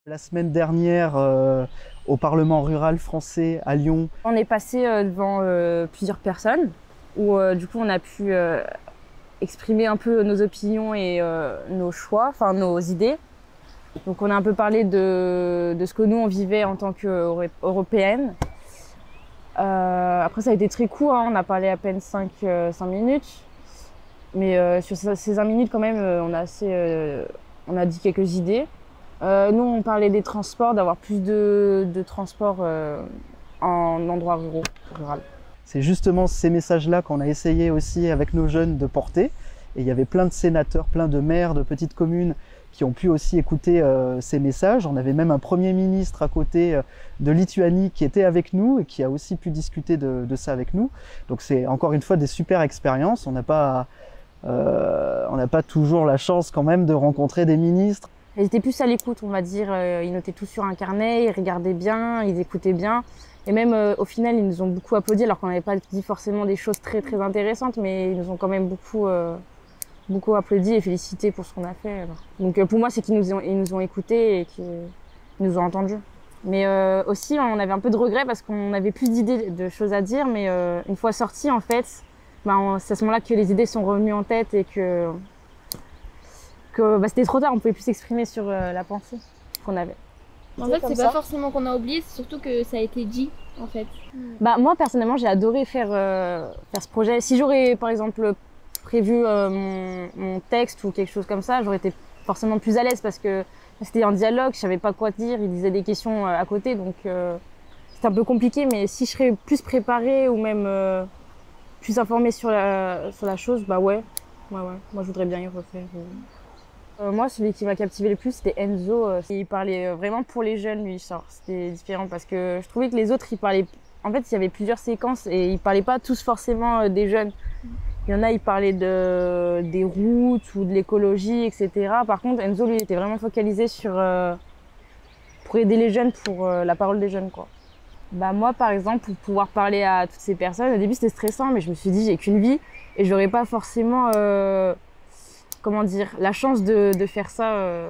La semaine dernière, au Parlement rural français à Lyon. On est passé devant plusieurs personnes où du coup on a pu exprimer un peu nos opinions et nos choix, enfin nos idées. Donc on a un peu parlé de ce que nous on vivait en tant qu'Européennes. Après ça a été très court, hein, on a parlé à peine 5 minutes. Mais sur ces 5 minutes quand même on a dit quelques idées. Nous, on parlait des transports, d'avoir plus de transports en endroits rural. C'est justement ces messages-là qu'on a essayé aussi avec nos jeunes de porter. Et il y avait plein de sénateurs, plein de maires de petites communes qui ont pu aussi écouter ces messages. On avait même un premier ministre à côté de Lituanie qui était avec nous et qui a aussi pu discuter de ça avec nous. Donc c'est encore une fois des super expériences. On n'a pas toujours la chance quand même de rencontrer des ministres. Ils étaient plus à l'écoute, on va dire. Ils notaient tout sur un carnet, ils regardaient bien, ils écoutaient bien. Et même au final, ils nous ont beaucoup applaudi, alors qu'on n'avait pas dit forcément des choses très très intéressantes, mais ils nous ont quand même beaucoup applaudi et félicité pour ce qu'on a fait. Alors. Donc pour moi, c'est qu'ils nous ont écoutés et qu'ils nous ont entendus. Mais aussi, on avait un peu de regret parce qu'on n'avait plus d'idées, de choses à dire, mais une fois sortis, en fait, c'est à ce moment-là que les idées sont revenues en tête et que c'était trop tard, on pouvait plus s'exprimer sur la pensée qu'on avait. En fait, c'est pas forcément qu'on a oublié, c'est surtout que ça a été dit, en fait. Moi, personnellement, j'ai adoré faire ce projet. Si j'aurais, par exemple, prévu mon texte ou quelque chose comme ça, j'aurais été forcément plus à l'aise parce que c'était un dialogue, je savais pas quoi dire, il disait des questions à côté, donc c'était un peu compliqué. Mais si je serais plus préparée ou même plus informée sur la chose, ouais. Moi, je voudrais bien y refaire. Moi, celui qui m'a captivé le plus, c'était Enzo. Il parlait vraiment pour les jeunes, lui. C'était différent parce que je trouvais que les autres, ils parlaient. En fait, il y avait plusieurs séquences et ils parlaient pas tous forcément des jeunes. Il y en a, ils parlaient des routes ou de l'écologie, etc. Par contre, Enzo, lui, était vraiment focalisé sur pour aider les jeunes, pour la parole des jeunes, quoi. Moi, par exemple, pour pouvoir parler à toutes ces personnes, au début, c'était stressant, mais je me suis dit, j'ai qu'une vie et j'aurais pas forcément comment dire, la chance de faire ça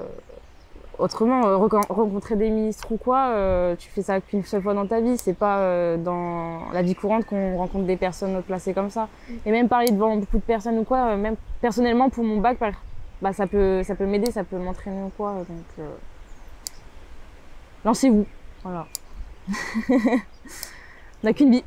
autrement. Rencontrer des ministres ou quoi, tu fais ça qu'une seule fois dans ta vie. C'est pas dans la vie courante qu'on rencontre des personnes placées comme ça. Et même parler devant beaucoup de personnes ou quoi, même personnellement pour mon bac, ça peut m'aider, ça peut m'entraîner ou quoi. Donc lancez-vous, voilà. On n'a qu'une vie.